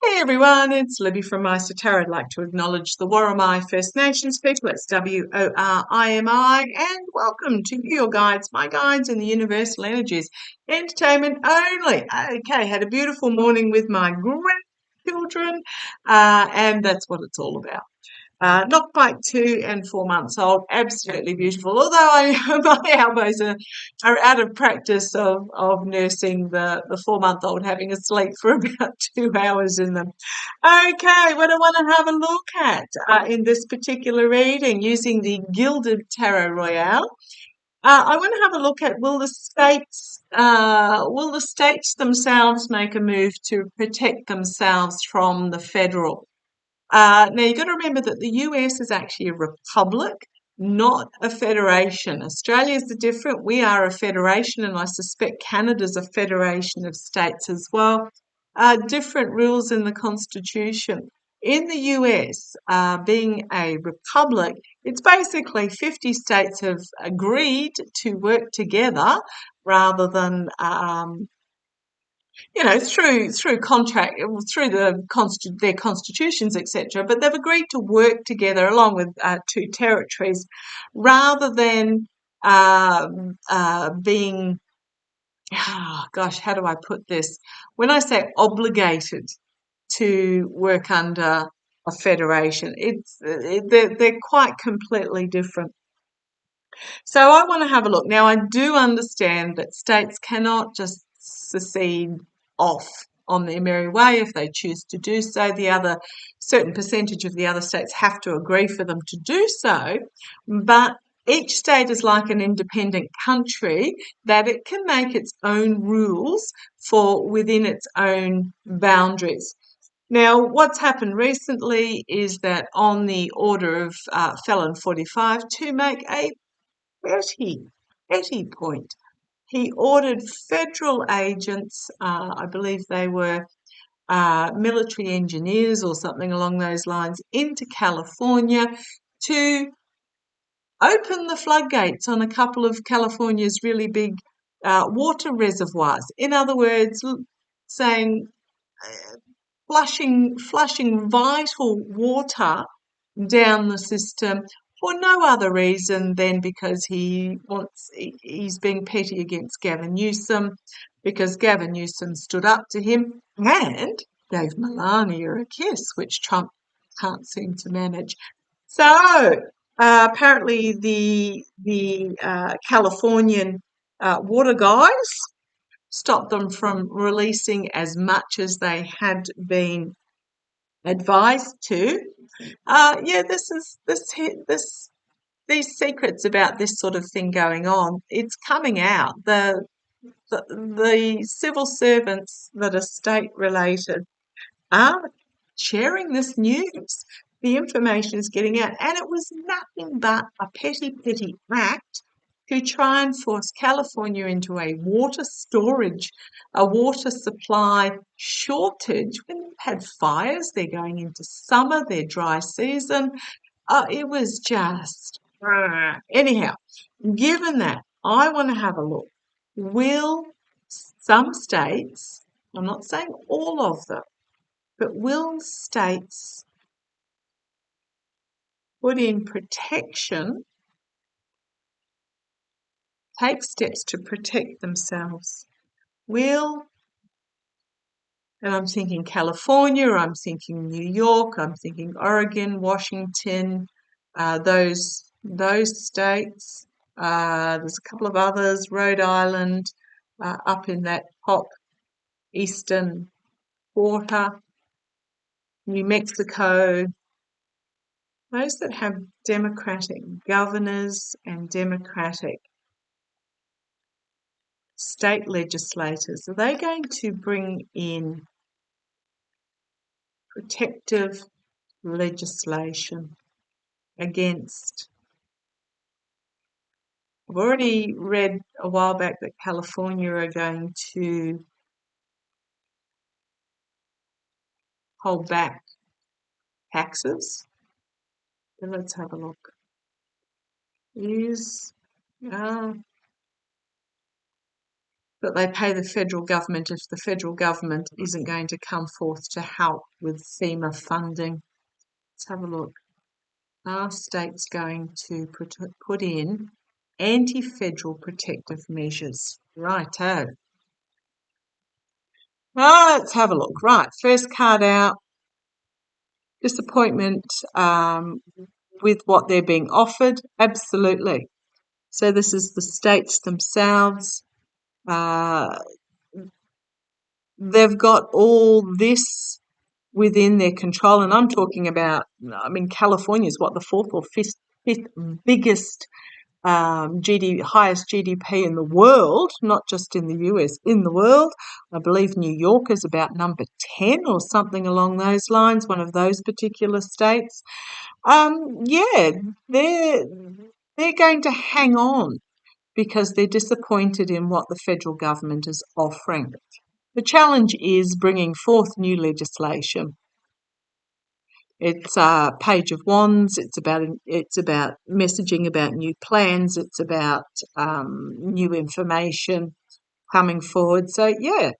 Hey everyone, it's Libby from maighstirtarot. I'd like to acknowledge the Worimi First Nations people. It's WORIMI, and welcome to your guides, my guides in the universal energies. Entertainment only. Okay, had a beautiful morning with my grandchildren, and that's what it's all about. Not quite 2 and 4 months old, absolutely beautiful. Although my elbows are out of practice of nursing the 4-month-old having a sleep for about 2 hours in them. Okay, what I want to have a look at in this particular reading using the Gilded Tarot Royale. I want to have a look at will the states themselves make a move to protect themselves from the federal. Now, you've got to remember that the US is actually a republic, not a federation. Australia is different. We are a federation, and I suspect Canada's a federation of states as well. Different rules in the Constitution. In the US, being a republic, it's basically 50 states have agreed to work together rather than through contract, through their constitutions, etc. But they've agreed to work together along with two territories, rather than being, gosh, how do I put this? When I say obligated to work under a federation, they're quite completely different. So I want to have a look. Now, I do understand that states cannot just secede off on their merry way if they choose to do so. The other certain percentage of the other states have to agree for them to do so, but each state is like an independent country that it can make its own rules for within its own boundaries. Now, what's happened recently is that on the order of Felon 45 to make a petty point, he ordered federal agents, I believe they were military engineers or something along those lines, into California to open the floodgates on a couple of California's really big water reservoirs. In other words, saying flushing vital water down the system for no other reason than because he's being petty against Gavin Newsom, because Gavin Newsom stood up to him and gave Melania a kiss, which Trump can't seem to manage. So apparently the Californian water guys stopped them from releasing as much as they had been advised to. These secrets about this sort of thing going on, it's coming out. The civil servants that are state related are sharing this news. The information is getting out, and it was nothing but a petty act to try and force California into a water supply shortage. When they've had fires, they're going into summer, their dry season. It was just anyhow. Given that, I want to have a look. Will some states, I'm not saying all of them, but will states put in protection, take steps to protect themselves? And I'm thinking California, I'm thinking New York, I'm thinking Oregon, Washington, those states. There's a couple of others, Rhode Island, up in that top eastern quarter, New Mexico, those that have Democratic governors and Democratic state legislators. Are they going to bring in protective legislation against? I've already read a while back that California are going to hold back taxes. So let's have a look. that they pay the federal government if the federal government isn't going to come forth to help with FEMA funding. Let's have a look. Are states going to put in anti-federal protective measures? Righto. Let's have a look. Right, first card out. Disappointment with what they're being offered. Absolutely. So this is the states themselves. They've got all this within their control, and I'm talking about, California is what, the fourth or fifth biggest highest GDP in the world, not just in the US, in the world. I believe New York is about number 10 or something along those lines, one of those particular states. Yeah, they're going to hang on because they're disappointed in what the federal government is offering. The challenge is bringing forth new legislation. It's a Page of Wands. It's about messaging about new plans. It's about new information coming forward. So yeah,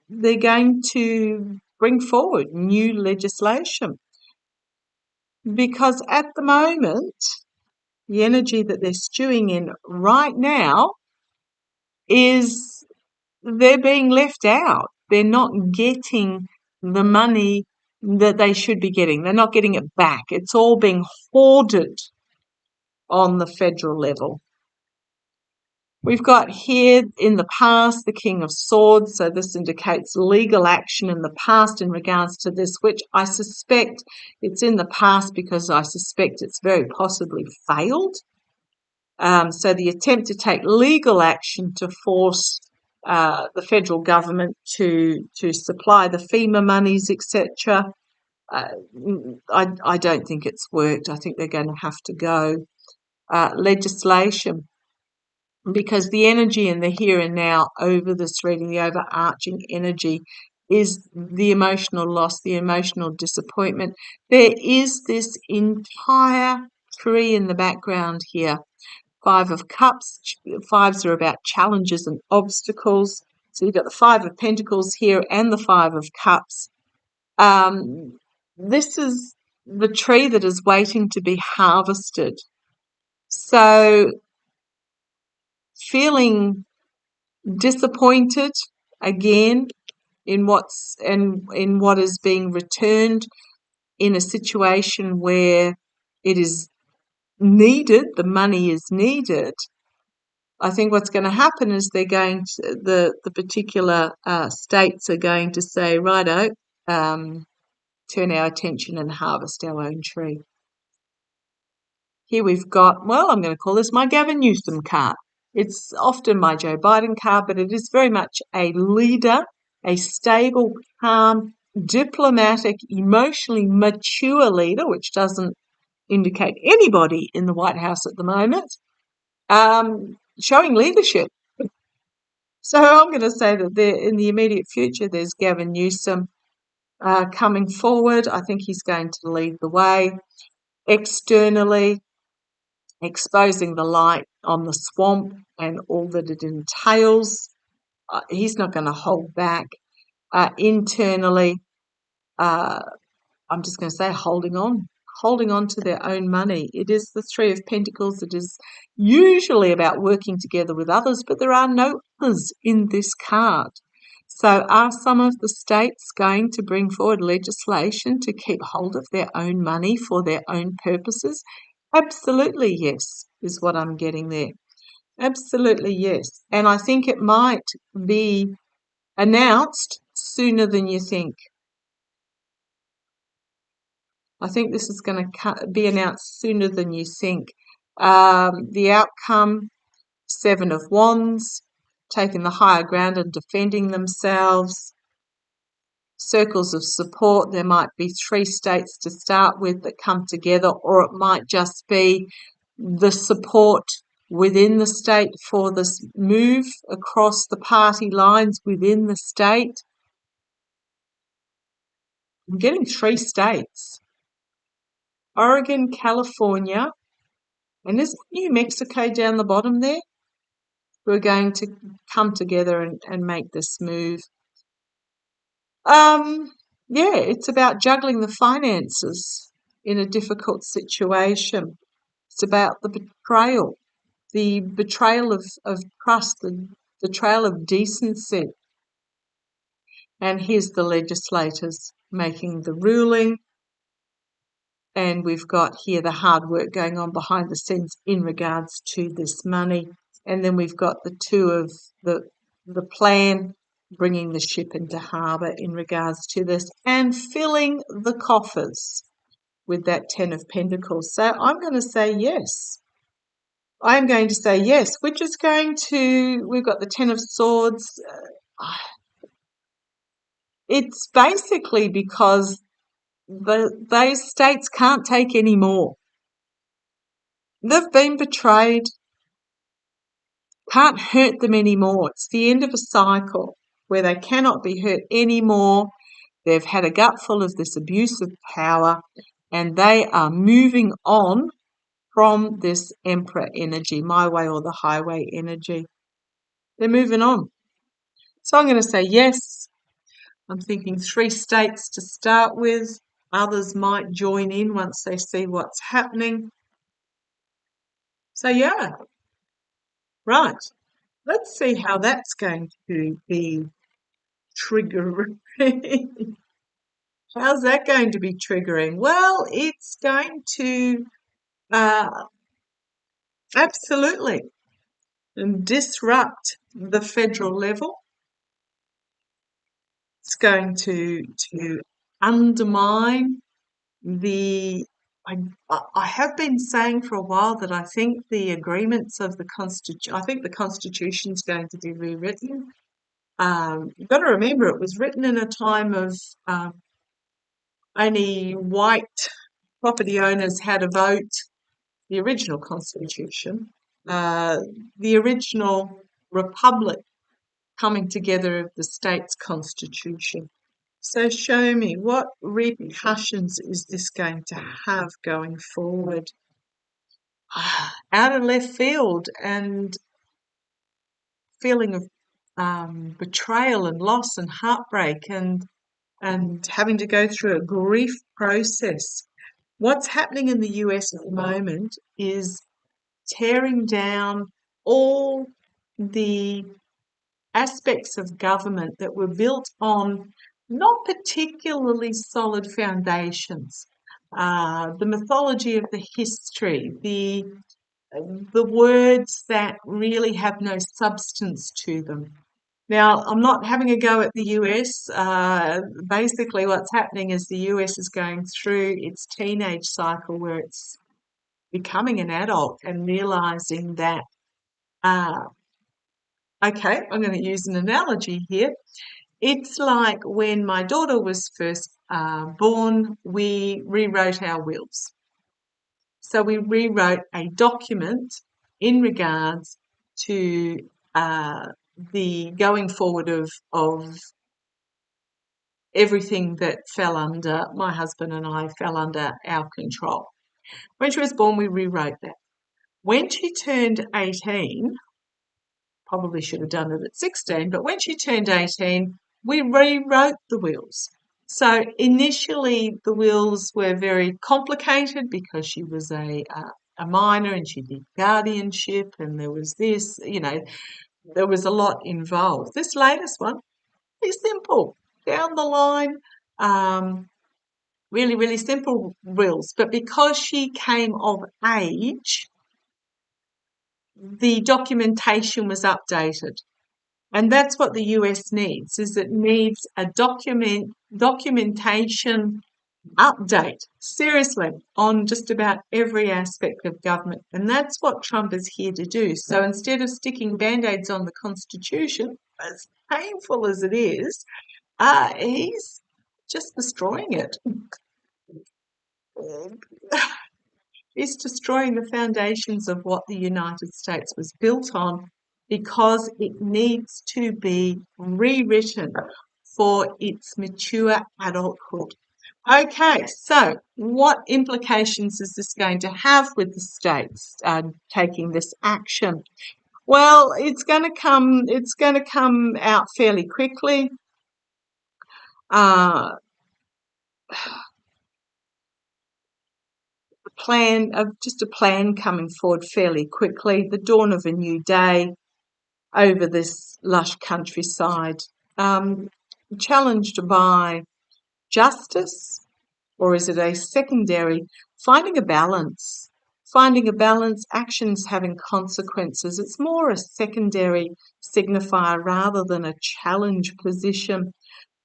they're going to bring forward new legislation because at the moment, the energy that they're stewing in right now is they're being left out. They're not getting the money that they should be getting. They're not getting it back. It's all being hoarded on the federal level. We've got here in the past the King of Swords, so this indicates legal action in the past in regards to this, which I suspect it's in the past because I suspect it's very possibly failed. So the attempt to take legal action to force the federal government to supply the FEMA monies, etc. I don't think it's worked. I think they're going to have to go legislation because the energy in the here and now over this reading, the overarching energy is the emotional loss, the emotional disappointment. There is this entire tree in the background here. Five of Cups. Fives are about challenges and obstacles. So you've got the Five of Pentacles here and the Five of Cups. This is the tree that is waiting to be harvested. So feeling disappointed again in what is being returned in a situation where it is needed, the money is needed. I think what's going to happen is the particular states are going to say, righto, turn our attention and harvest our own tree. Here we've got, well, I'm going to call this my Gavin Newsom card. It's often my Joe Biden card, but it is very much a leader, a stable, calm, diplomatic, emotionally mature leader, which doesn't indicate anybody in the White House at the moment, showing leadership. So I'm going to say that in the immediate future, there's Gavin Newsom coming forward. I think he's going to lead the way externally, exposing the light on the swamp and all that it entails. He's not going to hold back. Internally, I'm just going to say holding on to their own money. It is the Three of Pentacles. It is usually about working together with others, but there are no others in this card. So are some of the states going to bring forward legislation to keep hold of their own money for their own purposes? Absolutely yes, is what I'm getting there. Absolutely yes. And I think it might be announced sooner than you think. I think this is going to be announced sooner than you think. The outcome, Seven of Wands, taking the higher ground and defending themselves. Circles of support. There might be 3 states to start with that come together, or it might just be the support within the state for this move across the party lines within the state. I'm getting 3 states. Oregon, California, and isn't New Mexico down the bottom there? who are going to come together and make this move. Yeah, it's about juggling the finances in a difficult situation. It's about the betrayal of trust, the betrayal of decency. And here's the legislators making the ruling. And we've got here the hard work going on behind the scenes in regards to this money. And then we've got the two of the plan, bringing the ship into harbour in regards to this, and filling the coffers with that Ten of Pentacles. So I'm going to say yes. I'm going to say yes, which is going to, we've got the Ten of Swords. It's basically because those states can't take any more. They've been betrayed, can't hurt them anymore. It's the end of a cycle where they cannot be hurt anymore. They've had a gut full of this abuse of power, and they are moving on from this Emperor energy, my way or the highway energy. They're moving on. So I'm going to say yes. I'm thinking 3 states to start with. Others might join in once they see what's happening. So yeah, right. Let's see how that's going to be triggering. How's that going to be triggering? Well, it's going to absolutely disrupt the federal level. It's going to undermine the. I have been saying for a while that I think the agreements of the Constitution. I think the Constitution's going to be rewritten. You've got to remember, it was written in a time of only white property owners had a vote. The original Constitution, the original Republic coming together of the state's Constitution. So show me, what repercussions is this going to have going forward? Out of left field, and feeling of betrayal and loss and heartbreak, and having to go through a grief process. What's happening in the US at the moment is tearing down all the aspects of government that were built on not particularly solid foundations. The mythology of the history, the words that really have no substance to them. Now, I'm not having a go at the US. Basically, what's happening is the US is going through its teenage cycle where it's becoming an adult and realizing that, okay, I'm going to use an analogy here. It's like when my daughter was first born, we rewrote our wills. So we rewrote a document in regards to the going forward of everything that fell under, my husband and I fell under our control. When she was born, we rewrote that. When she turned 18, probably should have done it at 16, but when she turned 18, we rewrote the wills. So initially the wills were very complicated because she was a minor and she did guardianship, and there was this, there was a lot involved. This latest one is simple, down the line, really, really simple wills. But because she came of age, the documentation was updated. And that's what the US needs, is it needs a documentation update, seriously, on just about every aspect of government. And that's what Trump is here to do. So instead of sticking Band-Aids on the Constitution, as painful as it is, he's just destroying it. He's destroying the foundations of what the United States was built on, because it needs to be rewritten for its mature adulthood. Okay, so what implications is this going to have with the states taking this action? Well, it's going to come. It's going to come out fairly quickly. Uh, just a plan coming forward fairly quickly. The dawn of a new day over this lush countryside, um, challenged by justice, or is it a secondary finding a balance? Finding a balance, actions having consequences. It's more a secondary signifier rather than a challenge position.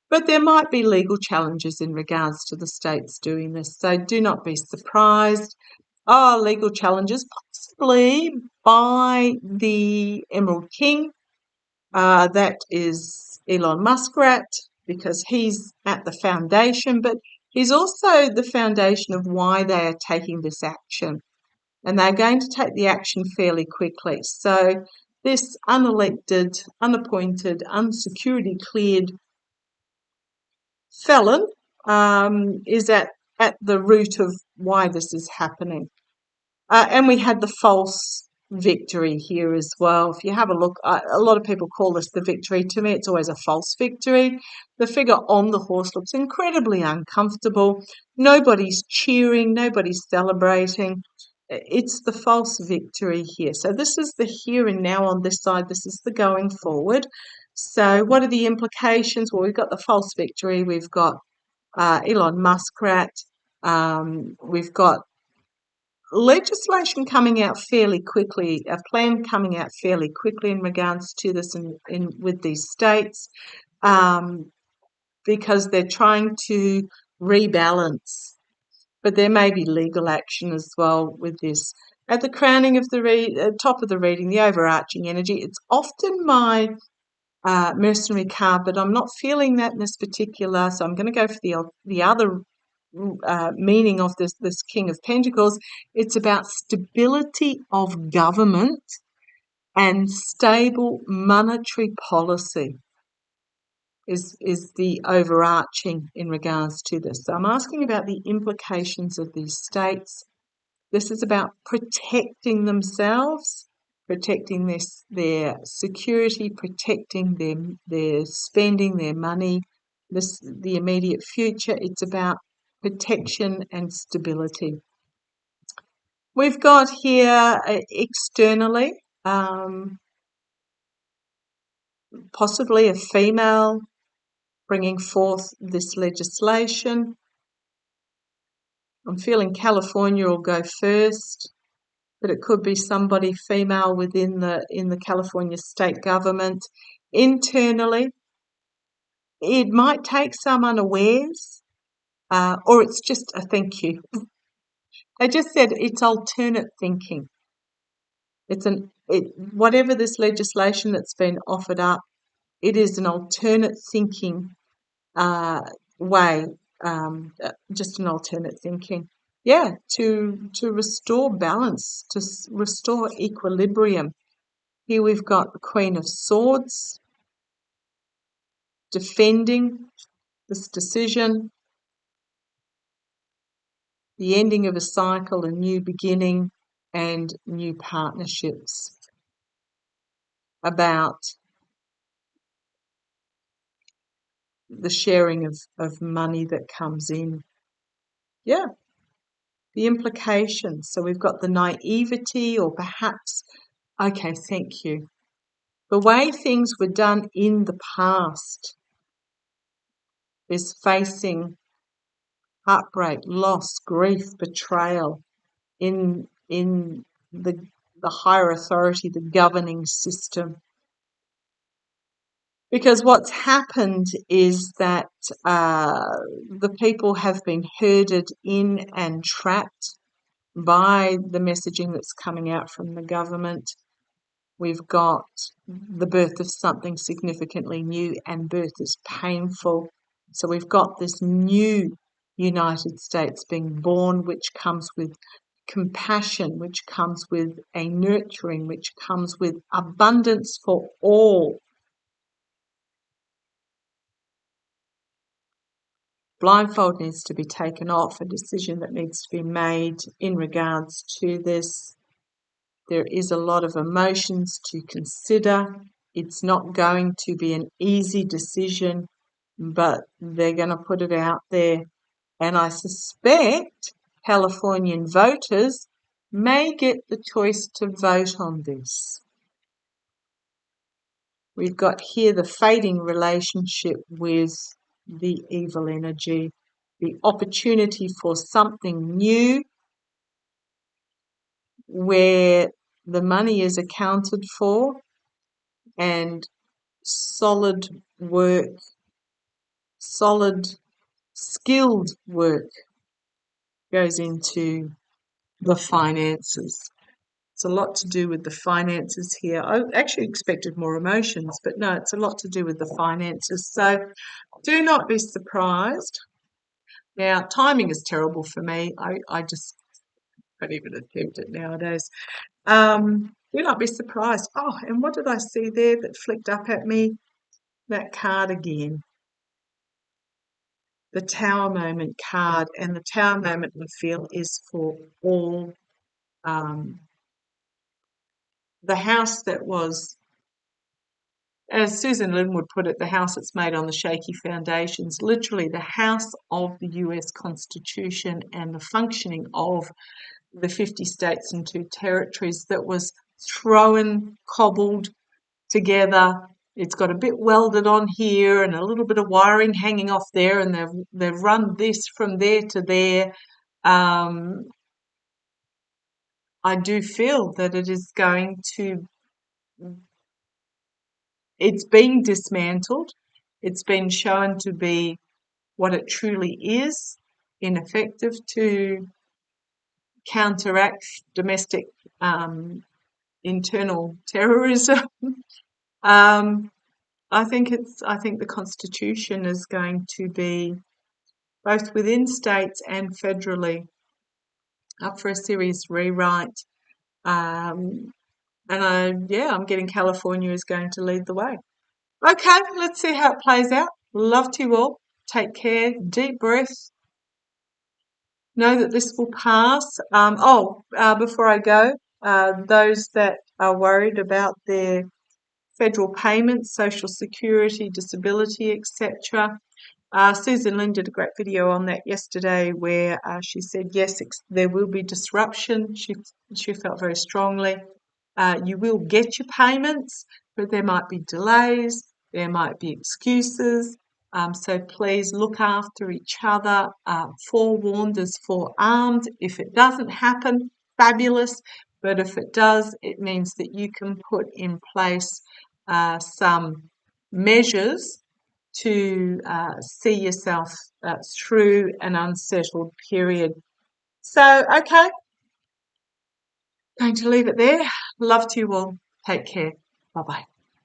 But there might be legal challenges in regards to the states doing this. So do not be surprised. Oh, legal challenges, possibly by the Emerald King. That is Elon Muskrat, because he's at the foundation, but he's also the foundation of why they are taking this action. And they're going to take the action fairly quickly. So this unelected, unappointed, unsecurity cleared felon is at the root of why this is happening. And we had the false victory here as well. If you have a look, a lot of people call this the victory. To me, it's always a false victory. The figure on the horse looks incredibly uncomfortable. Nobody's cheering, nobody's celebrating. It's the false victory here. So this is the here and now on this side. This is the going forward. So what are the implications? Well, we've got the false victory. We've got Elon Muskrat. We've got legislation coming out fairly quickly, a plan coming out fairly quickly in regards to this in with these states, because they're trying to rebalance. But there may be legal action as well with this. At the crowning of the top of the reading, the overarching energy, it's often my mercenary card, but I'm not feeling that in this particular, so I'm going to go for the other meaning of this King of Pentacles. It's about stability of government and stable monetary policy is the overarching in regards to this. So I'm asking about the implications of these states. This is about protecting themselves, protecting their security, protecting their spending, their money, the immediate future. It's about protection and stability. We've got here externally, possibly a female bringing forth this legislation. I'm feeling California will go first, but it could be somebody female within the California state government. Internally, it might take some unawares, or it's just a thank you. I just said it's alternate thinking. Whatever this legislation that's been offered up, it is an alternate thinking way, just an alternate thinking. Yeah, to restore balance, to restore equilibrium. Here we've got the Queen of Swords defending this decision, the ending of a cycle, a new beginning, and new partnerships. About the sharing of money that comes in. Yeah, the implications. So we've got the naivety, or perhaps, okay, thank you. The way things were done in the past is facing heartbreak, loss, grief, betrayal in the higher authority, the governing system. Because what's happened is that the people have been herded in and trapped by the messaging that's coming out from the government. We've got the birth of something significantly new, and birth is painful. So we've got this new United States being born, which comes with compassion, which comes with a nurturing, which comes with abundance for all. Blindfold needs to be taken off, a decision that needs to be made in regards to this. There is a lot of emotions to consider. It's not going to be an easy decision, but they're going to put it out there. And I suspect Californian voters may get the choice to vote on this. We've got here the fading relationship with the evil energy, the opportunity for something new where the money is accounted for and solid work, solid skilled work goes into the finances. It's a lot to do with the finances here. I actually expected more emotions, but no, it's a lot to do with the finances. So do not be surprised. Now, timing is terrible for me. I just can't even attempt it nowadays. Do not be surprised. Oh, and what did I see there that flicked up at me? That card again. The Tower Moment card. And the Tower Moment, I feel, is for all. The house that was, as Susan Lynn would put it, the house that's made on the shaky foundations, literally the house of the US Constitution and the functioning of the 50 states and 2 territories that was thrown, cobbled together. It's got a bit welded on here and a little bit of wiring hanging off there, and they've run this from there to there. I do feel that it is going to, it's being dismantled. It's been shown to be what it truly is, ineffective to counteract domestic internal terrorism. I think the Constitution is going to be, both within states and federally, up for a serious rewrite. And I'm getting California is going to lead the way. Okay, let's see how it plays out. Love to you all. Take care. Deep breath. Know that this will pass. Before I go, those that are worried about their federal payments, social security, disability, etc. Susan Lynn did a great video on that yesterday where she said, yes, there will be disruption. She felt very strongly. You will get your payments, but there might be delays, there might be excuses. So please look after each other. Forewarned is forearmed. If it doesn't happen, fabulous. But if it does, it means that you can put in place some measures to see yourself through an unsettled period. So, okay, going to leave it there. Love to you all. Take care. Bye-bye.